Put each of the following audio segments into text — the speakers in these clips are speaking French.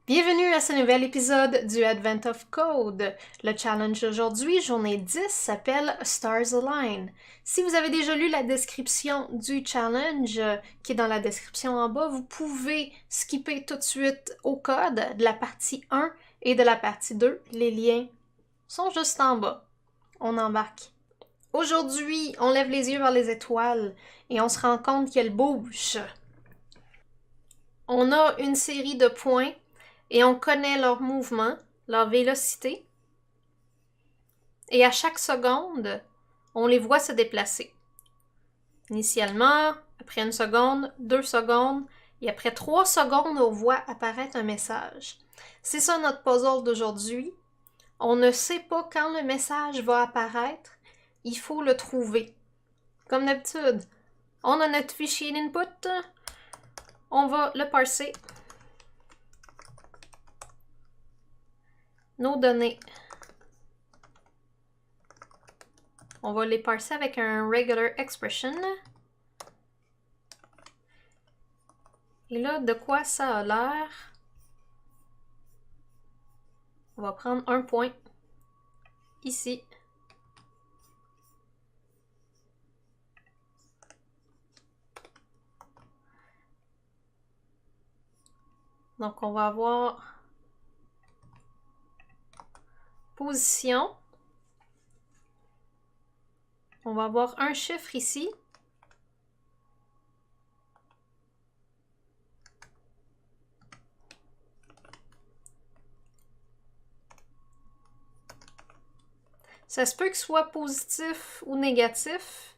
Bienvenue à ce nouvel épisode du Advent of Code. Le challenge d'aujourd'hui, journée 10, s'appelle Stars Align. Si vous avez déjà lu la description du challenge qui est dans la description en bas, vous pouvez skipper tout de suite au code de la partie 1 et de la partie 2. Les liens sont juste en bas. On embarque. Aujourd'hui, on lève les yeux vers les étoiles et on se rend compte qu'elles bougent. On a une série de points et on connaît leur mouvement, leur vélocité. Et à chaque seconde, on les voit se déplacer. Initialement, après 1 seconde, 2 secondes, et après 3 secondes, on voit apparaître un message. C'est ça notre puzzle d'aujourd'hui. On ne sait pas quand le message va apparaître, il faut le trouver. Comme d'habitude, on a notre fichier d'input, on va le parser. Nos données. On va les parser avec un regular expression. Et là, de quoi ça a l'air? On va prendre un point ici. Donc, on va avoir position. On va avoir un chiffre ici. Ça se peut qu'il soit positif ou négatif.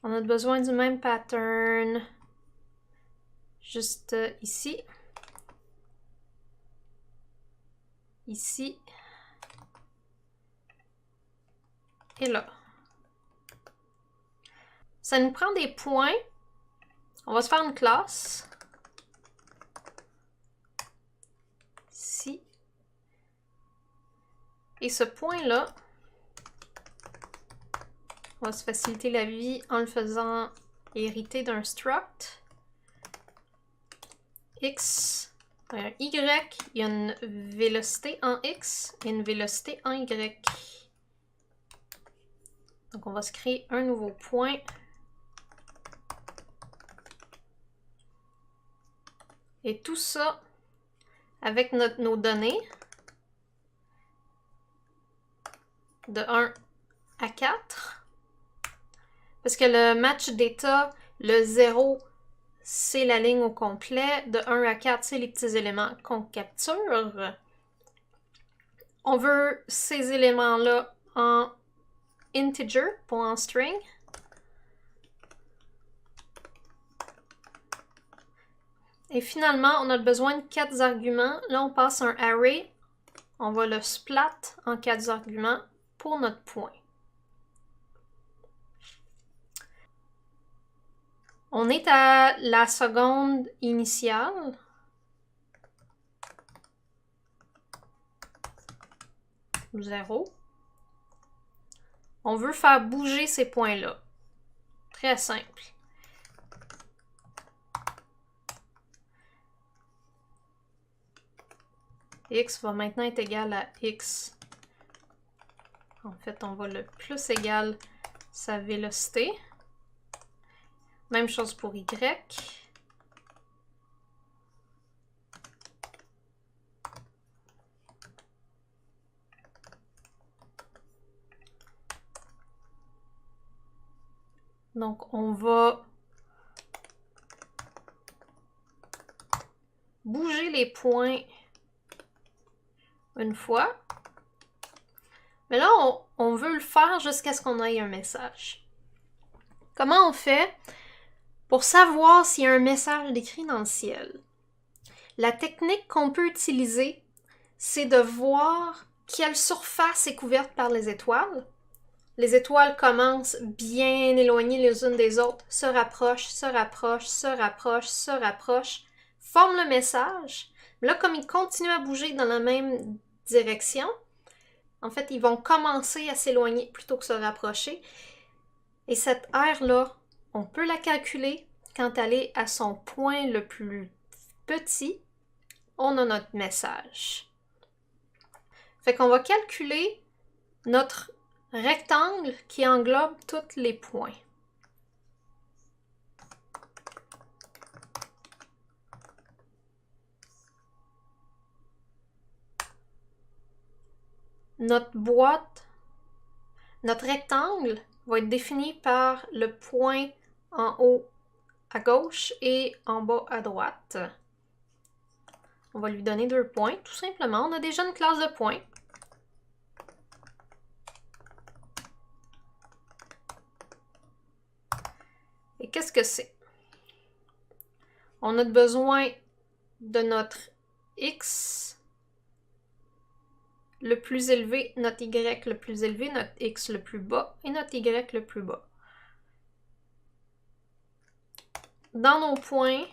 On a besoin du même pattern. Juste ici. Ici. Et là. Ça nous prend des points. On va se faire une classe. Ici. Et ce point-là, on va se faciliter la vie en le faisant hériter d'un struct. X, un Y, il y a une vélocité en X et une vélocité en Y. Donc, on va se créer un nouveau point. Et tout ça avec nos données de 1 à 4. Parce que le match d'état, le 0, c'est la ligne au complet. De 1 à 4, c'est les petits éléments qu'on capture. On veut ces éléments-là en integer, pas en string. Et finalement, on a besoin de 4 arguments. Là, on passe un array. On va le splat en 4 arguments pour notre point. On est à la seconde initiale. Zéro. On veut faire bouger ces points-là. Très simple. X va maintenant être égal à X. En fait, on va le plus égal sa vélocité. Même chose pour Y. Donc, on va bouger les points une fois. Mais là, on veut le faire jusqu'à ce qu'on ait un message. Comment on fait pour savoir s'il y a un message décrit dans le ciel? La technique qu'on peut utiliser, c'est de voir quelle surface est couverte par les étoiles. Les étoiles commencent bien éloignées les unes des autres, se rapprochent, se rapprochent, se rapprochent, se rapprochent, forment le message. Là, comme ils continuent à bouger dans la même direction, en fait, ils vont commencer à s'éloigner plutôt que se rapprocher. Et cette aire-là, on peut la calculer. quand elle est à son point le plus petit, on a notre message. Fait qu'on va calculer notre rectangle qui englobe tous les points. Notre boîte, notre rectangle va être défini par le point en haut à gauche et en bas à droite. On va lui donner 2 points, tout simplement. On a déjà une classe de points. Et qu'est-ce que c'est? On a besoin de notre X le plus élevé, notre Y le plus élevé, notre X le plus bas et notre Y le plus bas. Dans nos points,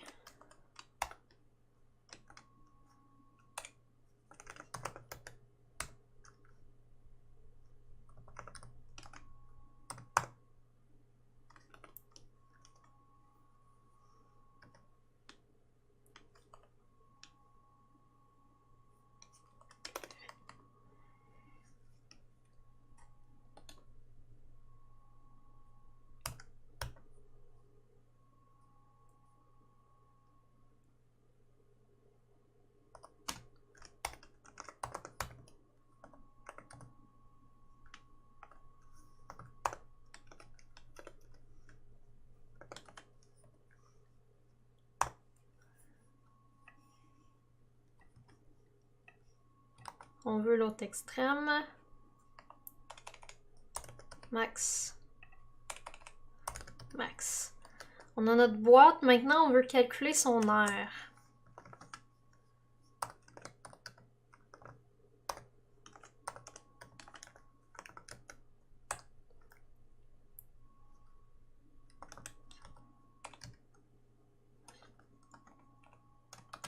on veut l'autre extrême. Max. Max. On a notre boîte. Maintenant, on veut calculer son aire.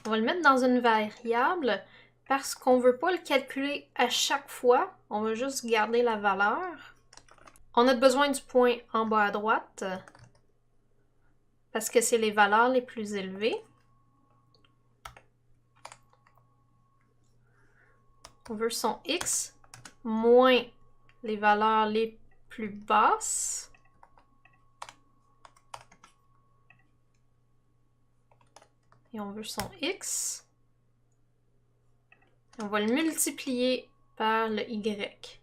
On va le mettre dans une variable parce qu'on ne veut pas le calculer à chaque fois. On va juste garder la valeur. On a besoin du point en bas à droite parce que c'est les valeurs les plus élevées. On veut son X moins les valeurs les plus basses. Et on veut son X. Et on va le multiplier par le Y.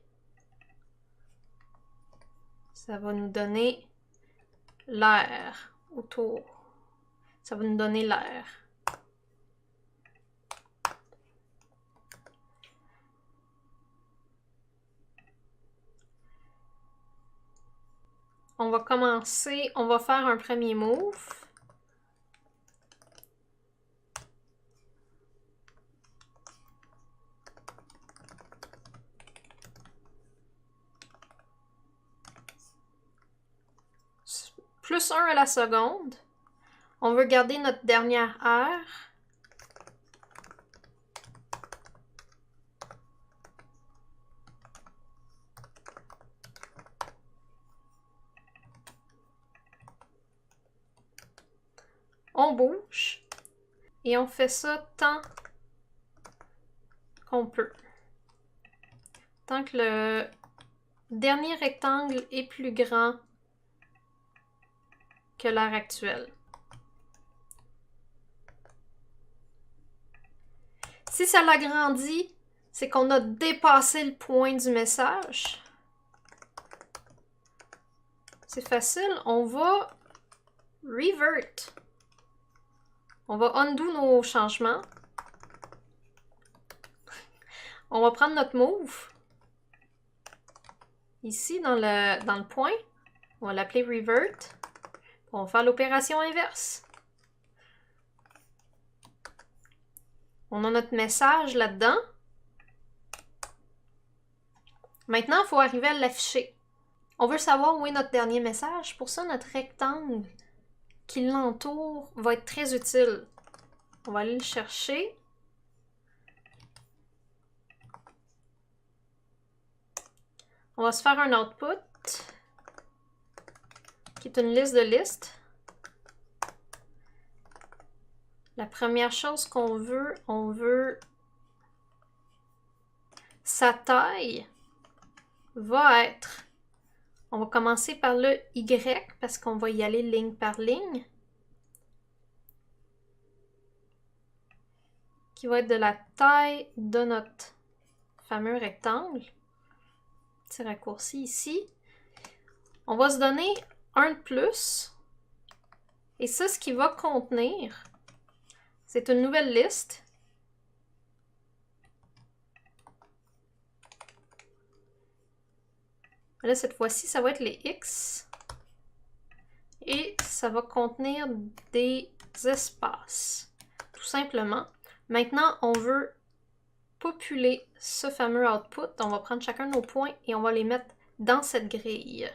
Ça va nous donner l'aire autour. Ça va nous donner l'aire. On va commencer, on va faire un premier move. Plus 1 à la seconde. On veut garder notre dernière aire. On bouge. Et on fait ça tant qu'on peut. Tant que le dernier rectangle est plus grand que l'aire actuelle. Si ça l'agrandit, c'est qu'on a dépassé le point du message. C'est facile, on va revert. On va undo nos changements. On va prendre notre move. Ici, dans le point. On va l'appeler revert. On va faire l'opération inverse. On a notre message là-dedans. Maintenant, il faut arriver à l'afficher. On veut savoir où est notre dernier message. Pour ça, notre rectangle qui l'entoure va être très utile. On va aller le chercher. On va se faire un output qui est une liste de listes. La première chose qu'on veut, on veut sa taille va être, on va commencer par le Y parce qu'on va y aller ligne par ligne, qui va être de la taille de notre fameux rectangle. Petit raccourci ici. On va se donner un de plus. Et ça, ce qui va contenir, c'est une nouvelle liste. Là, cette fois-ci, ça va être les X. Et ça va contenir des espaces. Tout simplement. Maintenant, on veut populer ce fameux output. On va prendre chacun de nos points et on va les mettre dans cette grille.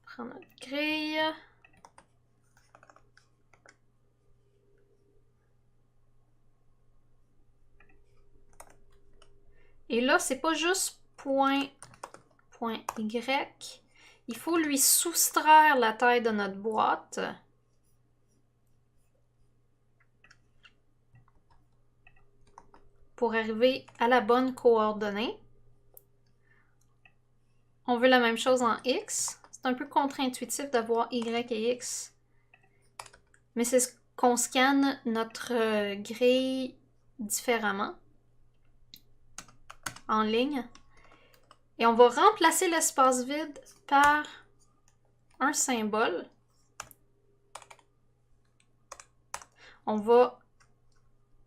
Prendre notre grille. Et là, c'est pas juste point Y. Il faut lui soustraire la taille de notre boîte. Pour arriver à la bonne coordonnée. On veut la même chose en X. C'est un peu contre-intuitif d'avoir Y et X. Mais c'est ce qu'on scanne notre grille différemment. En ligne. Et on va remplacer l'espace vide par un symbole. On va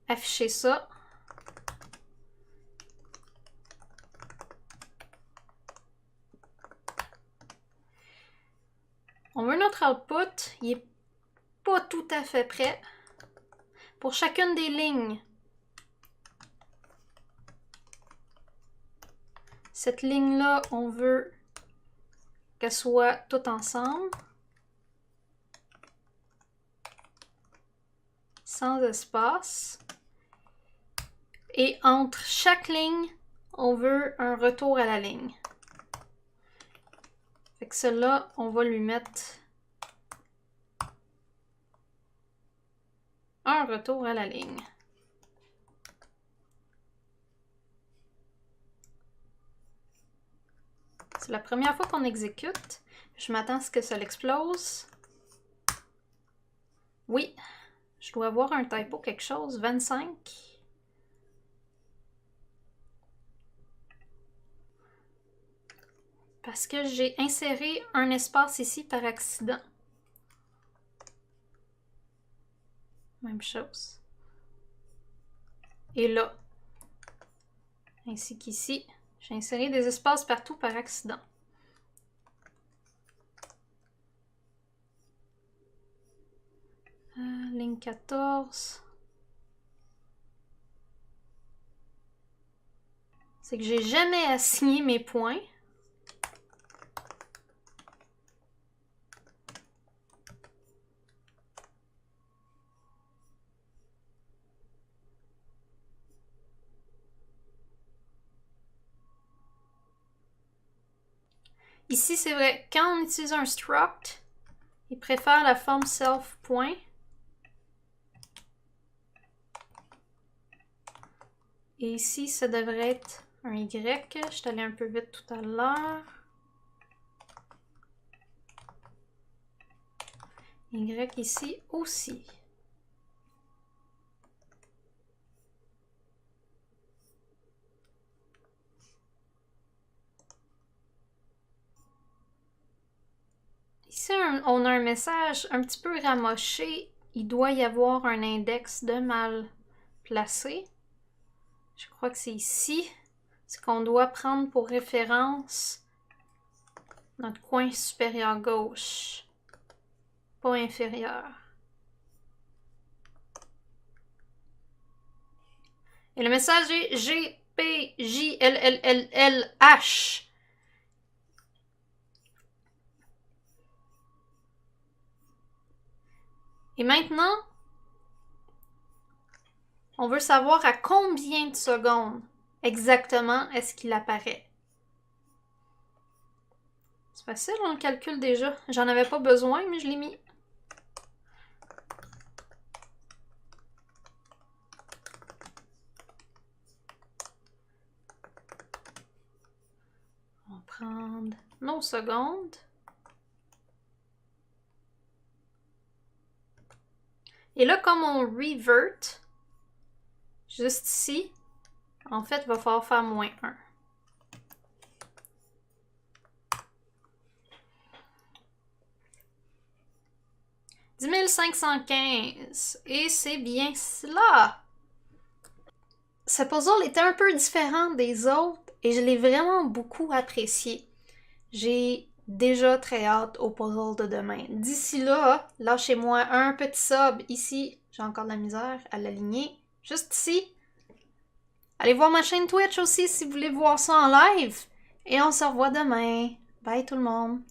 afficher ça. On veut notre output. Il n'est pas tout à fait prêt. Pour chacune des lignes, cette ligne-là, on veut qu'elle soit toute ensemble. Sans espace. Et entre chaque ligne, on veut un retour à la ligne. Fait que celle-là, on va lui mettre un retour à la ligne. C'est la première fois qu'on exécute. Je m'attends à ce que ça l'explose. Oui, je dois avoir un typo quelque chose. 25. Parce que j'ai inséré un espace ici par accident. Même chose. Et là, ainsi qu'ici, j'ai inséré des espaces partout par accident. Ligne 14. C'est que j'ai jamais assigné mes points. Ici, c'est vrai, quand on utilise un struct, il préfère la forme self-point. Et ici, ça devrait être un Y. Je suis allée un peu vite tout à l'heure. Y ici aussi. Ici, on a un message un petit peu ramoché. Il doit y avoir un index de mal placé. Je crois que c'est ici. C'est qu'on doit prendre pour référence notre coin supérieur gauche, pas inférieur. Et le message est GPJLLLH. Et maintenant, on veut savoir à combien de secondes exactement est-ce qu'il apparaît. C'est facile, on le calcule déjà. J'en avais pas besoin, mais je l'ai mis. On va prendre nos secondes. Et là, comme on revert, juste ici, en fait, il va falloir faire moins 1. « 10 515. Et c'est bien cela! Ce puzzle était un peu différent des autres et je l'ai vraiment beaucoup apprécié. J'ai déjà très hâte au puzzle de demain. D'ici là, lâchez-moi un petit sub ici. J'ai encore de la misère à l'aligner. Juste ici. Allez voir ma chaîne Twitch aussi si vous voulez voir ça en live. Et on se revoit demain. Bye tout le monde!